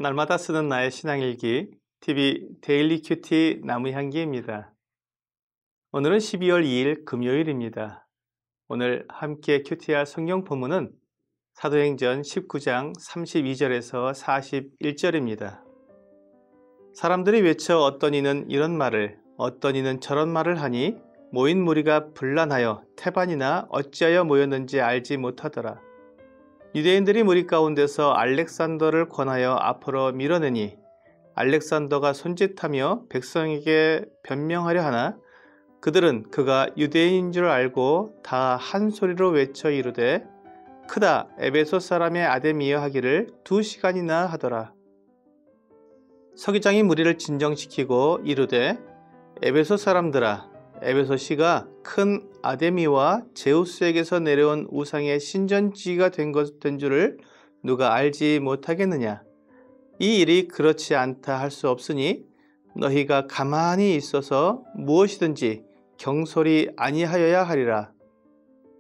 날마다 쓰는 나의 신앙일기 TV 데일리 큐티 나무향기입니다. 오늘은 12월 2일 금요일입니다. 오늘 함께 큐티할 성경 본문은 사도행전 19장 32절에서 41절입니다. 사람들이 외쳐 어떤 이는 이런 말을 어떤 이는 저런 말을 하니 모인 무리가 분란하여 태반이나 어찌하여 모였는지 알지 못하더라. 유대인들이 무리 가운데서 알렉산더를 권하여 앞으로 밀어내니 알렉산더가 손짓하며 백성에게 변명하려 하나 그들은 그가 유대인인 줄 알고 다 한 소리로 외쳐 이르되 크다 에베소 사람의 아데미여 하기를 2시간이나 하더라. 서기장이 무리를 진정시키고 이르되 에베소 사람들아 에베소시가 큰 아데미와 제우스에게서 내려온 우상의 신전지기가 된 줄을 누가 알지 못하겠느냐. 이 일이 그렇지 않다 할 수 없으니 너희가 가만히 있어서 무엇이든지 경솔히 아니하여야 하리라.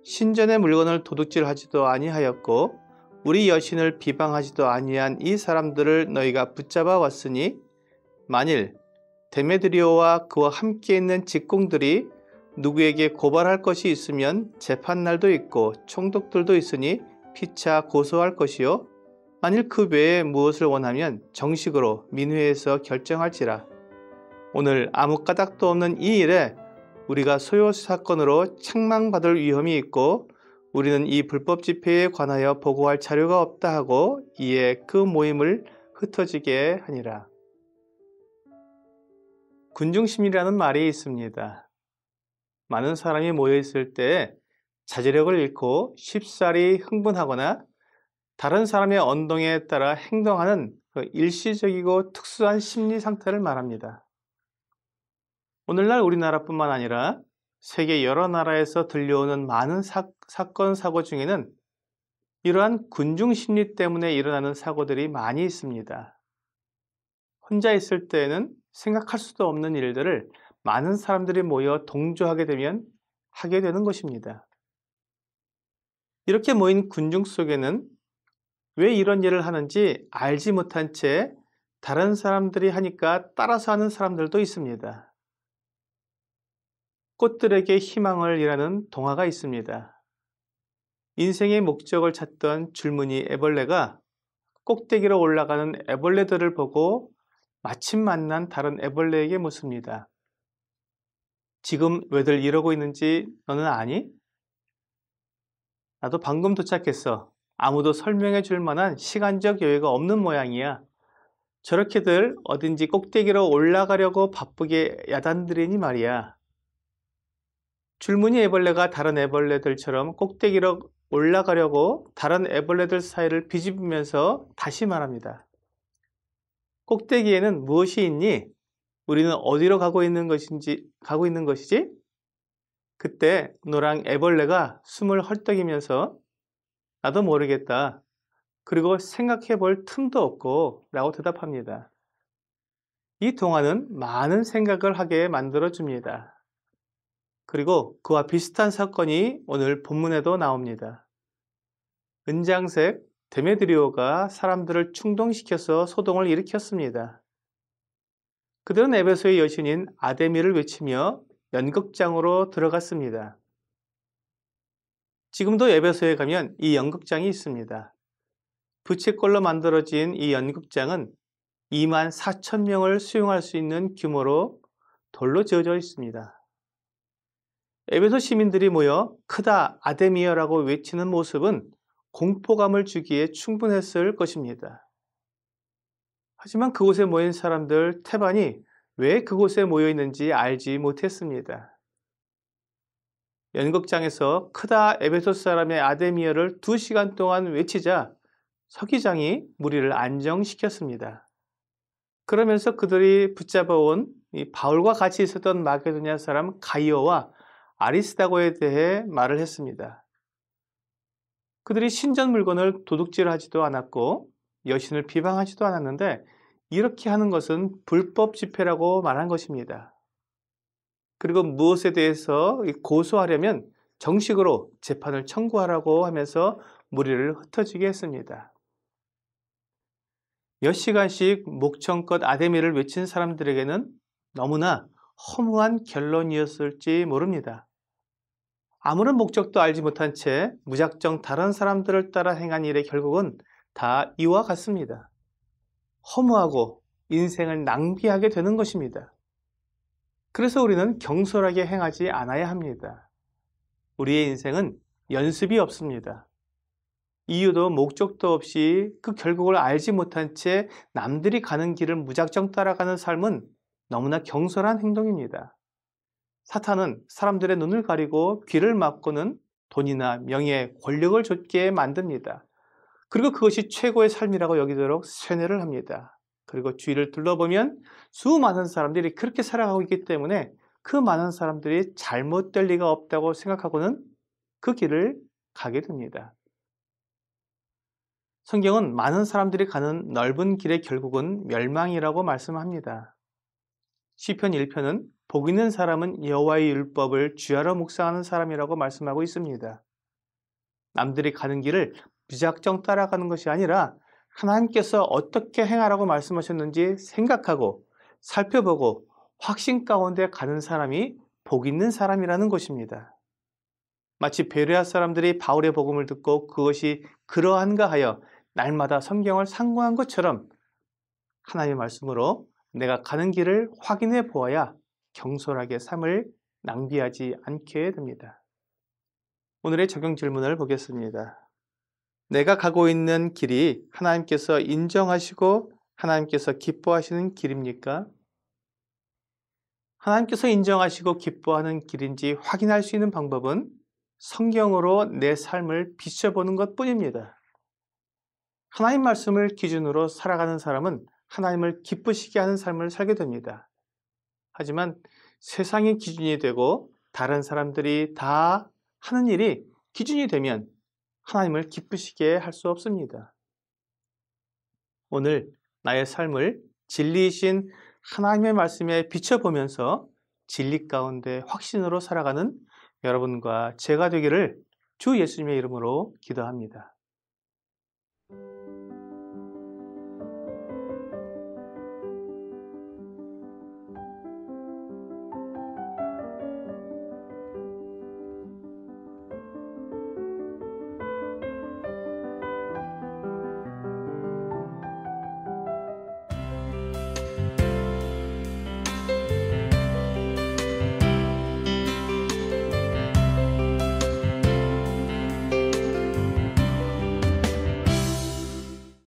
신전의 물건을 도둑질하지도 아니하였고 우리 여신을 비방하지도 아니한 이 사람들을 너희가 붙잡아 왔으니 만일 데메드리오와 그와 함께 있는 직공들이 누구에게 고발할 것이 있으면 재판날도 있고 총독들도 있으니 피차 고소할 것이요 만일 그 외에 무엇을 원하면 정식으로 민회에서 결정할지라. 오늘 아무 까닭도 없는 이 일에 우리가 소요 사건으로 책망받을 위험이 있고 우리는 이 불법 집회에 관하여 보고할 자료가 없다 하고 이에 그 모임을 흩어지게 하니라. 군중심리라는 말이 있습니다. 많은 사람이 모여있을 때 자제력을 잃고 쉽사리 흥분하거나 다른 사람의 언동에 따라 행동하는 그 일시적이고 특수한 심리 상태를 말합니다. 오늘날 우리나라뿐만 아니라 세계 여러 나라에서 들려오는 많은 사건, 사고 중에는 이러한 군중심리 때문에 일어나는 사고들이 많이 있습니다. 혼자 있을 때에는 생각할 수도 없는 일들을 많은 사람들이 모여 동조하게 되면 하게 되는 것입니다. 이렇게 모인 군중 속에는 왜 이런 일을 하는지 알지 못한 채 다른 사람들이 하니까 따라서 하는 사람들도 있습니다. 꽃들에게 희망을 이라는 동화가 있습니다. 인생의 목적을 찾던 줄무늬 애벌레가 꼭대기로 올라가는 애벌레들을 보고 마침 만난 다른 애벌레에게 묻습니다. 지금 왜들 이러고 있는지 너는 아니? 나도 방금 도착했어. 아무도 설명해 줄 만한 시간적 여유가 없는 모양이야. 저렇게들 어딘지 꼭대기로 올라가려고 바쁘게 야단들이니 말이야. 줄무늬 애벌레가 다른 애벌레들처럼 꼭대기로 올라가려고 다른 애벌레들 사이를 비집으면서 다시 말합니다. 꼭대기에는 무엇이 있니? 우리는 어디로 가고 있는 것이지? 그때 노랑 애벌레가 숨을 헐떡이면서 나도 모르겠다. 그리고 생각해 볼 틈도 없고 라고 대답합니다. 이 동화는 많은 생각을 하게 만들어 줍니다. 그리고 그와 비슷한 사건이 오늘 본문에도 나옵니다. 은장색 데메드리오가 사람들을 충동시켜서 소동을 일으켰습니다. 그들은 에베소의 여신인 아데미를 외치며 연극장으로 들어갔습니다. 지금도 에베소에 가면 이 연극장이 있습니다. 부채꼴로 만들어진 이 연극장은 24,000명을 수용할 수 있는 규모로 돌로 지어져 있습니다. 에베소 시민들이 모여 크다 아데미어라고 외치는 모습은 공포감을 주기에 충분했을 것입니다. 하지만 그곳에 모인 사람들 태반이 왜 그곳에 모여 있는지 알지 못했습니다. 연극장에서 크다 에베소 사람의 아데미어를 2시간 동안 외치자 서기장이 무리를 안정시켰습니다. 그러면서 그들이 붙잡아온 바울과 같이 있었던 마게도냐 사람 가이오와 아리스다고에 대해 말을 했습니다. 그들이 신전 물건을 도둑질하지도 않았고 여신을 비방하지도 않았는데 이렇게 하는 것은 불법 집회라고 말한 것입니다. 그리고 무엇에 대해서 고소하려면 정식으로 재판을 청구하라고 하면서 무리를 흩어지게 했습니다. 몇 시간씩 목청껏 아데미를 외친 사람들에게는 너무나 허무한 결론이었을지 모릅니다. 아무런 목적도 알지 못한 채 무작정 다른 사람들을 따라 행한 일의 결국은 다 이와 같습니다. 허무하고 인생을 낭비하게 되는 것입니다. 그래서 우리는 경솔하게 행하지 않아야 합니다. 우리의 인생은 연습이 없습니다. 이유도 목적도 없이 그 결국을 알지 못한 채 남들이 가는 길을 무작정 따라가는 삶은 너무나 경솔한 행동입니다. 사탄은 사람들의 눈을 가리고 귀를 막고는 돈이나 명예, 권력을 좇게 만듭니다. 그리고 그것이 최고의 삶이라고 여기도록 쇠뇌를 합니다. 그리고 주위를 둘러보면 수많은 사람들이 그렇게 살아가고 있기 때문에 그 많은 사람들이 잘못될 리가 없다고 생각하고는 그 길을 가게 됩니다. 성경은 많은 사람들이 가는 넓은 길의 결국은 멸망이라고 말씀합니다. 시편 1편은 복 있는 사람은 여호와의 율법을 주야로 묵상하는 사람이라고 말씀하고 있습니다. 남들이 가는 길을 무작정 따라가는 것이 아니라 하나님께서 어떻게 행하라고 말씀하셨는지 생각하고 살펴보고 확신 가운데 가는 사람이 복 있는 사람이라는 것입니다. 마치 베레아 사람들이 바울의 복음을 듣고 그것이 그러한가 하여 날마다 성경을 상고한 것처럼 하나님의 말씀으로 내가 가는 길을 확인해 보아야 경솔하게 삶을 낭비하지 않게 됩니다. 오늘의 적용 질문을 보겠습니다. 내가 가고 있는 길이 하나님께서 인정하시고 하나님께서 기뻐하시는 길입니까? 하나님께서 인정하시고 기뻐하는 길인지 확인할 수 있는 방법은 성경으로 내 삶을 비춰보는 것뿐입니다. 하나님 말씀을 기준으로 살아가는 사람은 하나님을 기쁘시게 하는 삶을 살게 됩니다. 하지만 세상이 기준이 되고 다른 사람들이 다 하는 일이 기준이 되면 하나님을 기쁘시게 할 수 없습니다. 오늘 나의 삶을 진리이신 하나님의 말씀에 비춰보면서 진리 가운데 확신으로 살아가는 여러분과 제가 되기를 주 예수님의 이름으로 기도합니다.